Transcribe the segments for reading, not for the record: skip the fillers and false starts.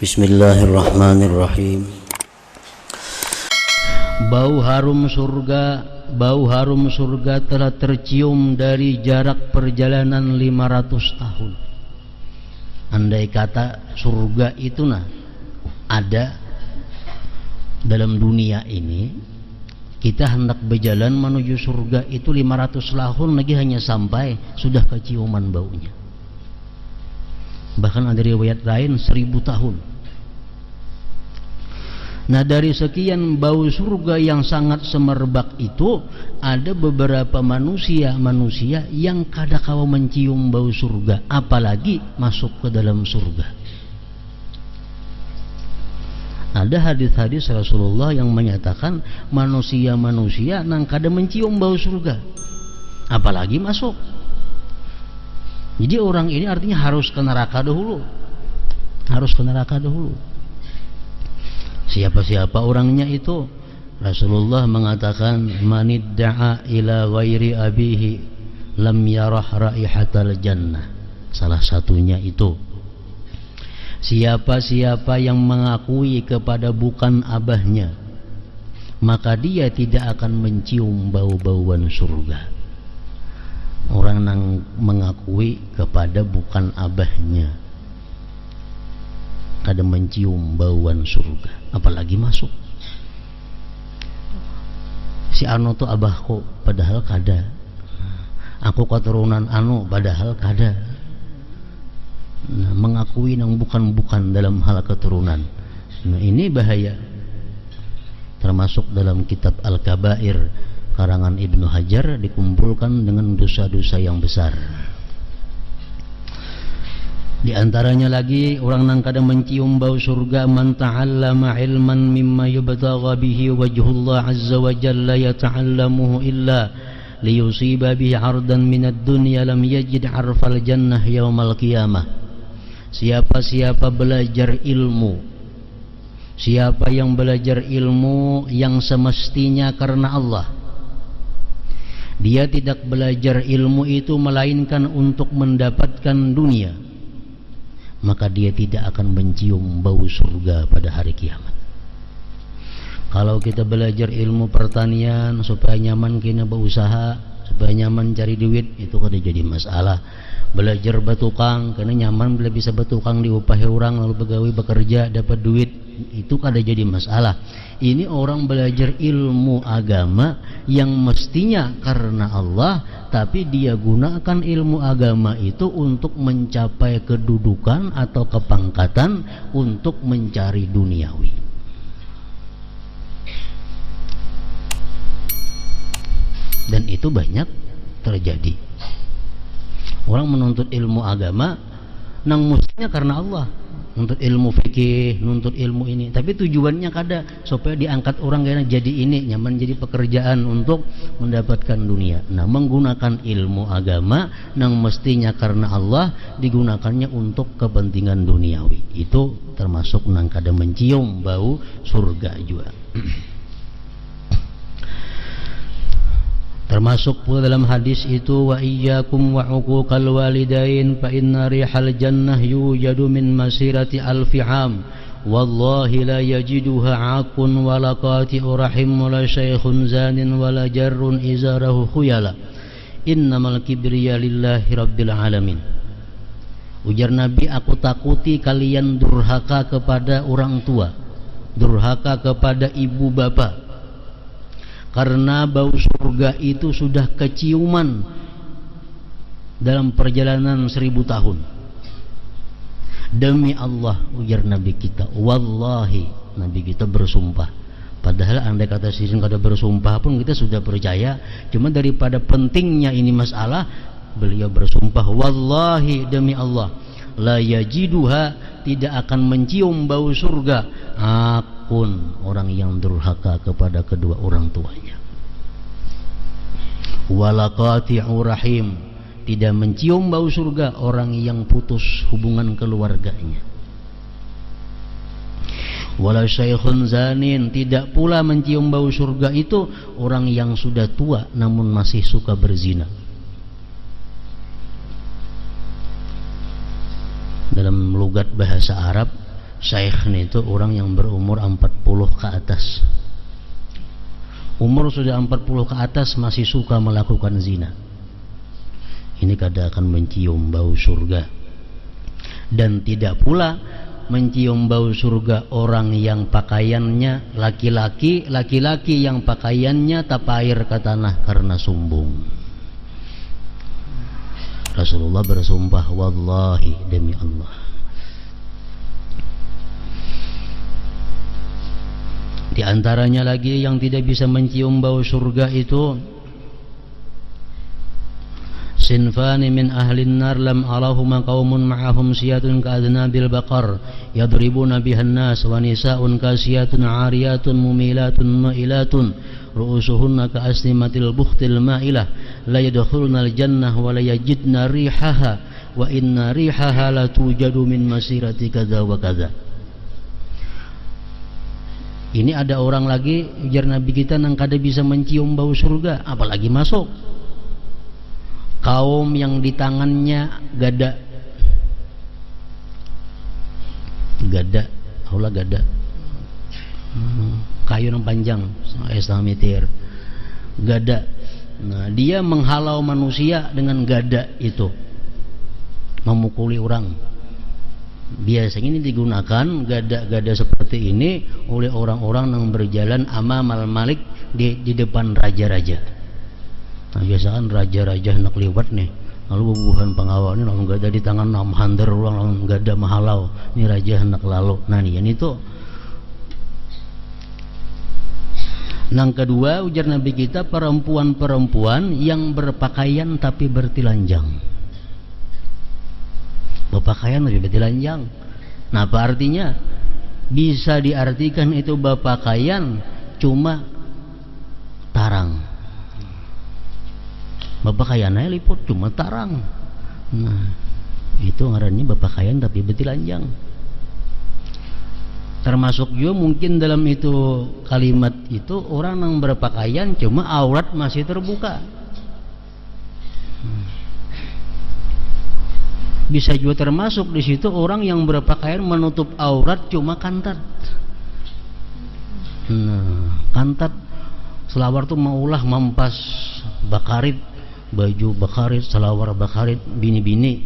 Bismillahirrahmanirrahim. Bau harum surga telah tercium dari jarak perjalanan 500 tahun. Andai kata surga itu ada dalam dunia ini, kita hendak berjalan menuju surga itu 500 tahun lagi hanya sampai sudah keciuman baunya. Bahkan ada riwayat lain 1000 tahun. Nah, dari sekian bau surga yang sangat semerbak itu, ada beberapa manusia yang kadangkala mencium bau surga, apalagi masuk ke dalam surga. Ada hadis-hadis Rasulullah yang menyatakan manusia nang kada mencium bau surga, apalagi masuk. Jadi orang ini artinya harus ke neraka dahulu. Siapa-siapa orangnya itu? Rasulullah mengatakan, manidda'a ila ghairi abihi lam yarah raihatal jannah. Salah satunya itu, siapa-siapa yang mengakui kepada bukan abahnya, maka dia tidak akan mencium bau-bauan surga. Orang yang mengakui kepada bukan abahnya kada mencium bauan surga, apalagi masuk. Si anu tu abahku, padahal kada. Aku keturunan anu, padahal kada. Nah, mengakui yang bukan dalam hal keturunan. Nah, ini bahaya. Termasuk dalam kitab Al-Kabair karangan Ibnu Hajar dikumpulkan dengan dosa-dosa yang besar. Di antaranya lagi orang yang kadang mencium bau surga, man ta'allama ilman mimma yubtagha bihi wajhullah azza wa jalla yata'allamuhu illa liyusiba bihi 'ardan minad dunya lam yajid 'arfal jannah yaumal qiyamah. Siapa belajar ilmu, siapa yang belajar ilmu yang semestinya karena Allah, dia tidak belajar ilmu itu melainkan untuk mendapatkan dunia, maka dia tidak akan mencium bau surga pada hari kiamat. Kalau kita belajar ilmu pertanian supaya nyaman kena berusaha, supaya nyaman cari duit, itu kada jadi masalah. Belajar bertukang karena nyaman bila bisa bertukang diupahi orang, lalu pegawai bekerja dapat duit, itu kada jadi masalah. Ini orang belajar ilmu agama yang mestinya karena Allah, tapi dia gunakan ilmu agama itu untuk mencapai kedudukan atau kepangkatan, untuk mencari duniawi. Dan itu banyak terjadi. Orang menuntut ilmu agama nang mestinya karena Allah, nuntut ilmu fikih, nuntut ilmu ini, tapi tujuannya kada supaya diangkat orang kena jadi ini, nyaman jadi pekerjaan untuk mendapatkan dunia. Nah, menggunakan ilmu agama nang mestinya karena Allah digunakannya untuk kepentingan duniawi, itu termasuk nang kada mencium bau surga juga. Termasuk pula dalam hadis itu, wa iyyakum wa uquqal walidain fa inna rihal jannah yujadu min masirati alfi am wallahi la yajiduha aqun wala qati'u rahim wala syaikhun zanin wala jarrun izarahu khuyala innamal kibriya lillahi rabbil alamin. Ujar Nabi, aku takuti kalian durhaka kepada orang tua, durhaka kepada ibu bapa, karena bau surga itu sudah keciuman dalam perjalanan 1000 tahun. Demi Allah, ujar Nabi kita, wallahi, Nabi kita bersumpah. Padahal andai kata sisin kada bersumpah pun kita sudah percaya. Cuma daripada pentingnya ini masalah, beliau bersumpah, wallahi, demi Allah, la yajiduha, tidak akan mencium bau surga akun, orang yang durhaka kepada kedua orang tuanya, wala qati'u rahim, tidak mencium bau surga orang yang putus hubungan keluarganya. Wala syaikhun zanin, tidak pula mencium bau surga itu orang yang sudah tua namun masih suka berzina. Dalam lugat bahasa Arab, syaikh itu orang yang berumur 40 ke atas. Umur sudah 40 ke atas masih suka melakukan zina. Ini kada akan mencium bau surga. Dan tidak pula mencium bau surga orang yang pakaiannya laki-laki yang pakaiannya tapair ke tanah karena sombong. Rasulullah bersumpah, wallahi, demi Allah, di antaranya lagi yang tidak bisa mencium bau surga itu sinfani min ahlin nar lam arahuma qaumun ma'ahum siyatun ka'adnabil baqar yadribuna bihan nas wa nisa'un kasiyatun 'ariyatun mumilatun ma'ilatun ru'usuhunna ka'asnimatil bukhtil ma'ilah la yadkhulunal jannah wa la yajidna rihaha wa inna rihaha la tujadu min masirati kadza wa kadza. Ini ada orang lagi ujar Nabi kita nang kada bisa mencium bau surga apalagi masuk. Kaum yang di tangannya gada kayu yang panjang esamitir gada. Nah, dia menghalau manusia dengan gada itu, memukuli orang. Biasanya ini digunakan gada-gada seperti ini oleh orang-orang yang berjalan amamal malik di depan raja-raja. Nah, biasa kan raja-raja nak liwat nih, lalu bubuhan pengawal ini langsung gada di tangan namhander ulang langsung gada mahalau. Ini raja hendak lalu. Nah, ini tuh. Yang kedua ujar Nabi kita perempuan-perempuan yang berpakaian tapi bertelanjang. Berpakaian tapi bertelanjang. Nah, apa artinya? Bisa diartikan itu berpakaian cuma tarang. Berpakaiannya liput cuma tarang. Nah, itu ngarannya berpakaian tapi bertelanjang. Termasuk juga mungkin dalam itu kalimat itu orang yang berpakaian cuma aurat masih terbuka. Bisa juga termasuk di situ orang yang berpakaian menutup aurat cuma kantat. Nah, kantat selawar tuh maulah mampas bakarit, baju bakarit, selawar bakarit, bini-bini,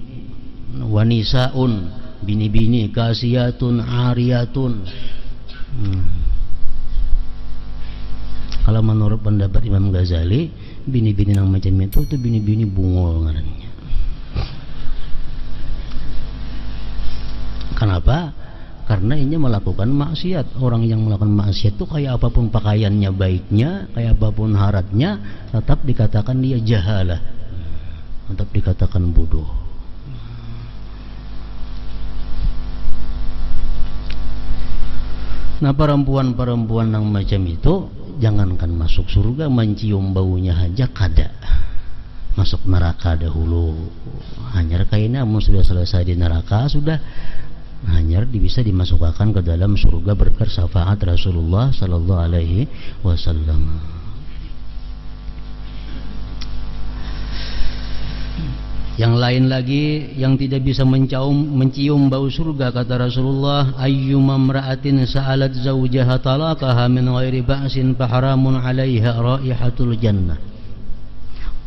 wanisaun, bini-bini, kasiyatun, ariyatun. Kalau menurut pendapat Imam Ghazali, bini-bini yang macam itu bini-bini bungol ngarannya. Kenapa? Karena ini melakukan maksiat. Orang yang melakukan maksiat itu kayak apapun pakaiannya baiknya, kayak apapun haratnya, tetap dikatakan dia jahalah, tetap dikatakan bodoh. Nah, perempuan-perempuan yang macam itu jangankan masuk surga, mencium baunya aja kada. Masuk neraka dahulu. Hanya kayaknya sudah selesai di neraka sudah hanya bisa dimasukkan ke dalam surga berkat syafaat Rasulullah sallallahu alaihi wasallam. Yang lain lagi yang tidak bisa mencium bau surga kata Rasulullah, ayyuma imra'atin sa'alat zawjaha talaqaha min ghairi ba'sin fa haramun 'alaiha raihatul jannah.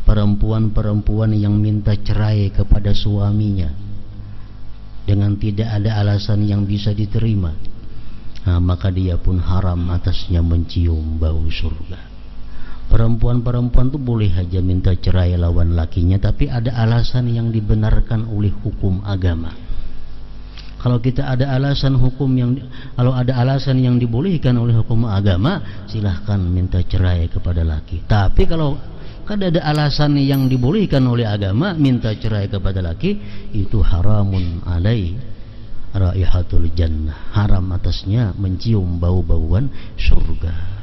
Perempuan-perempuan yang minta cerai kepada suaminya dengan tidak ada alasan yang bisa diterima, nah, maka dia pun haram atasnya mencium bau surga. Perempuan-perempuan itu boleh saja minta cerai lawan lakinya, tapi ada alasan yang dibenarkan oleh hukum agama. Kalau ada alasan yang dibolehkan oleh hukum agama, silahkan minta cerai kepada laki. Tapi kalau ada alasan yang dibolehkan oleh agama, minta cerai kepada laki, itu haramun alai raihatul jannah, haram atasnya mencium bau-bauan surga.